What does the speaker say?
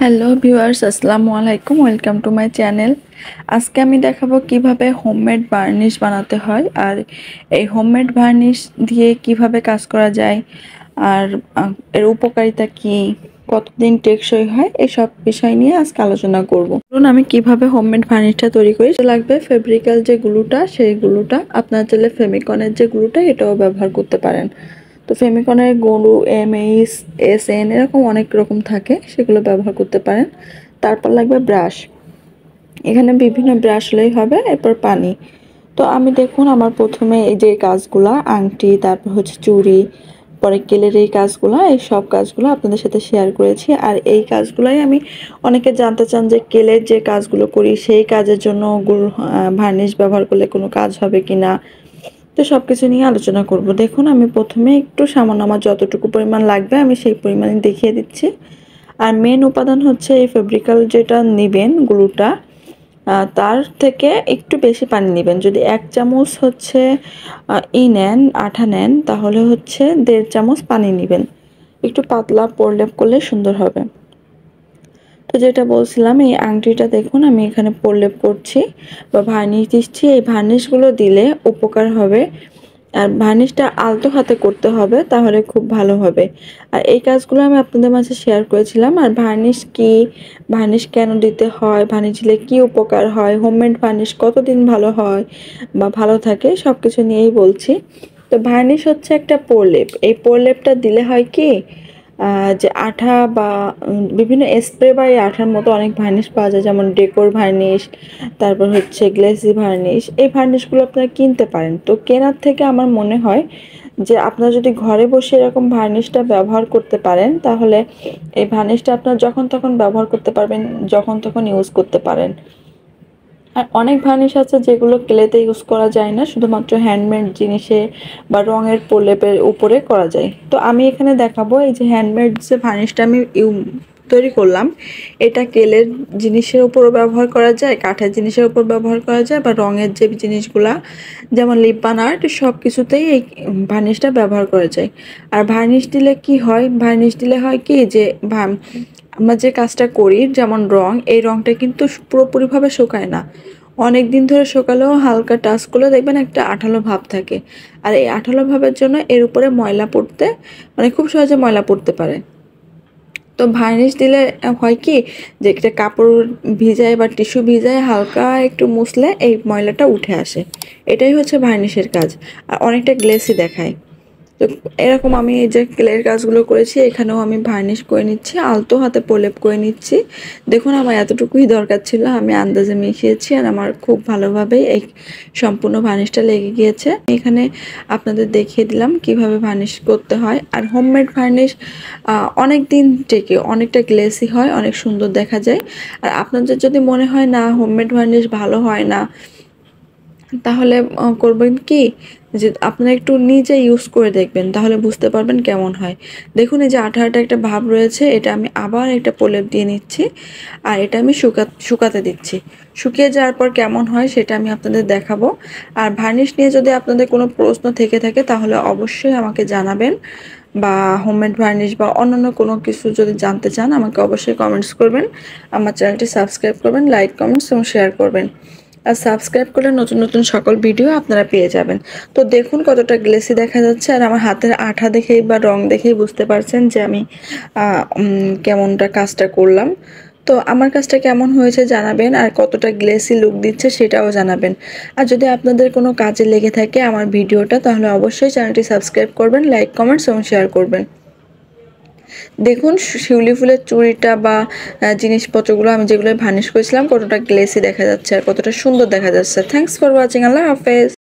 Hello viewers, আসসালামু আলাইকুম। Welcome to my channel. আজকে আমি দেখাবো কিভাবে হোমমেড বার্নিশ বানাতে হয় আর এই হোমমেড বার্নিশ দিয়ে কিভাবে কাজ করা যায় আর এর উপকারিতা কি, কতদিন টেকসই হয়, এসব বিষয় নিয়ে আজকে আলোচনা করব। ধরুন আমি কিভাবে হোমমেড বার্নিশটা তৈরি করি। লাগবে ফেব্রিক্যাল যে গ্লুটা, সেই গ্লুটা। আপনারা চাইলে ফেমিকনের যে গ্লুটা এটাও ব্যবহার করতে পারেন। তো ফেমিকনের গ্লু এমএইচ এসএন এরকম অনেক রকম থাকে, সেগুলো ব্যবহার করতে পারেন। তারপর লাগবে ব্রাশ, এখানে বিভিন্ন ব্রাশ হলেই হবে। এরপর পানি। তো আমি দেখুন আমার প্রথমে এই যে কাজগুলা, আংটি, তারপর হচ্ছে চুড়ি, পরে কেলের এই কাজগুলো, এই সব কাজগুলো আপনাদের সাথে শেয়ার করেছি। আর এই কাজগুলাই আমি, অনেকে জানতে চান যে কেলের যে কাজগুলো করি সেই কাজের জন্য ভার্নিশ ব্যবহার করলে কোনো কাজ হবে কি না, তো সব কিছু নিয়ে আলোচনা করব। দেখুন আমি প্রথমে একটু সামান্য, আমার যতটুকু পরিমাণ লাগবে আমি সেই পরিমাণে দেখিয়ে দিচ্ছি। আর মেন উপাদান হচ্ছে এই ফেব্রিক্যাল যেটা নেবেন গ্লুটা, তার থেকে একটু বেশি পানি নেবেন। যদি 1 চামচ হচ্ছে নেন, আঠা নেন, তাহলে হচ্ছে 1.5 চামচ পানি নেবেন। একটু পাতলা প্রলেপ করলে সুন্দর হবে। তো যেটা বলছিলাম, এই আংটিটা দেখুন আমি এখানে প্রলেপ করছি বা ভার্নিশ দিচ্ছি। এই ভার্নিশগুলো দিলে উপকার হবে, আর ভার্নিশটা আলতো হাতে করতে হবে, তাহলে খুব ভালো হবে। আর এই কাজগুলো আমি আপনাদের মাঝে শেয়ার করেছিলাম। আর ভার্নিশ কি, ভার্নিশ কেন দিতে হয়, ভার্নিশ দিলে কি উপকার হয়, হোমমেড ভার্নিশ কতদিন ভালো হয় বা ভালো থাকে, সব কিছু নিয়েই বলছি। তো ভার্নিশ হচ্ছে একটা প্রলেপ। এই প্রলেপটা দিলে হয় কি, যে আঠা বা বিভিন্ন স্প্রে বা এই আঠার মতো অনেক ভার্নিশ পাওয়া যায়, যেমন ডেকোর ভার্নিশ, তারপর হচ্ছে গ্লেসি ভার্নিশ। এই ভার্নিশগুলো আপনারা কিনতে পারেন। তো কেনার থেকে আমার মনে হয় যে আপনারা যদি ঘরে বসে এরকম ভার্নিশটা ব্যবহার করতে পারেন, তাহলে এই ভার্নিশটা আপনারা যখন তখন ব্যবহার করতে পারবেন, যখন তখন ইউজ করতে পারেন। আর অনেক ভার্নিশ আছে যেগুলো ক্লেতে ইউজ করা যায় না, শুধুমাত্র হ্যান্ডমেড জিনিসে বা রঙের প্রলেপের উপরে করা যায়। তো আমি এখানে দেখাবো এই যে হ্যান্ডমেড যে ভার্নিশটা আমি তৈরি করলাম, এটা কেলের জিনিসের উপরও ব্যবহার করা যায়, কাঠের জিনিসের উপর ব্যবহার করা যায়, বা রঙের যে জিনিসগুলা যেমন লিপ বাম আর্ট, সব কিছুতেই এই ভার্নিশটা ব্যবহার করা যায়। আর ভার্নিশ দিলে কি হয়, ভার্নিশ দিলে হয় কি যে আমরা যে কাজটা করি, যেমন রং, এই রংটা কিন্তু পুরোপুরিভাবে শুকায় না। অনেক দিন ধরে শুকালেও হালকা টাচ করলে দেখবেন একটা আঠালো ভাব থাকে। আর এই আঠালো ভাবের জন্য এর উপরে ময়লা পড়তে, মানে খুব সহজে ময়লা পড়তে পারে। তো ভার্নিশ দিলে হয় কি, যে একটা কাপড় ভিজায় বা টিস্যু ভিজায় হালকা একটু মুছলে এই ময়লাটা উঠে আসে। এটাই হচ্ছে ভার্নিশের কাজ। আর অনেকটা গ্লেসি দেখায়। তো এরকম আমি এই যে ক্লের কাজগুলো করেছি, এখানেও আমি ভার্নিশ করে নিচ্ছি, আলতো হাতে প্রলেপ করে নিচ্ছি। দেখুন আমার এতটুকুই দরকার ছিল, আমি আন্দাজে মিশিয়েছি আর আমার খুব ভালোভাবেই এই সম্পূর্ণ ভার্নিশটা লেগে গিয়েছে। এখানে আপনাদের দেখিয়ে দিলাম কিভাবে ভার্নিশ করতে হয়। আর হোমমেড ভার্নিশ অনেক দিন টেকে, অনেকটা গ্লেসি হয়, অনেক সুন্দর দেখা যায়। আর আপনাদের যদি মনে হয় না হোমমেড ভার্নিশ ভালো হয় না, তাহলে করবেন কি, যে আপনারা একটু নিজে ইউজ করে দেখবেন, তাহলে বুঝতে পারবেন কেমন হয়। দেখুন এই যে আঠা আঠা একটা ভাব রয়েছে, এটা আমি আবার একটা প্রলেপ দিয়ে নিচ্ছি। আর এটা আমি শুকাতে দিচ্ছি। শুকিয়ে যাওয়ার পর কেমন হয় সেটা আমি আপনাদের দেখাবো। আর ভার্নিশ নিয়ে যদি আপনাদের কোনো প্রশ্ন থেকে থাকে, তাহলে অবশ্যই আমাকে জানাবেন। বা হোমমেড ভার্নিশ বা অন্যান্য কোনো কিছু যদি জানতে চান, আমাকে অবশ্যই কমেন্টস করবেন। আমার চ্যানেলটি সাবস্ক্রাইব করবেন, লাইক, কমেন্টস এবং শেয়ার করবেন। আর সাবস্ক্রাইব করলে নতুন নতুন সকল ভিডিও আপনারা পেয়ে যাবেন। তো দেখুন কতটা গ্লেসি দেখা যাচ্ছে। আর আমার হাতের আঠা দেখেই বা রং দেখেই বুঝতে পারছেন যে আমি কেমনটা কাজটা করলাম। তো আমার কাজটা কেমন হয়েছে জানাবেন, আর কতটা গ্লেসি লুক দিচ্ছে সেটাও জানাবেন। আর যদি আপনাদের কোনো কাজে লেগে থাকে আমার ভিডিওটা, তাহলে অবশ্যই চ্যানেলটি সাবস্ক্রাইব করবেন, লাইক, কমেন্টস এবং শেয়ার করবেন। দেখুন শিউলি ফুলের চুড়িটা বা জিনিসপত্রগুলো আমি যেগুলো ভার্নিশ করেছিলাম, কতটা গ্লেসি দেখা যাচ্ছে আর কতটা সুন্দর দেখা যাচ্ছে। Thanks for watching. আল্লাহ হাফেজ।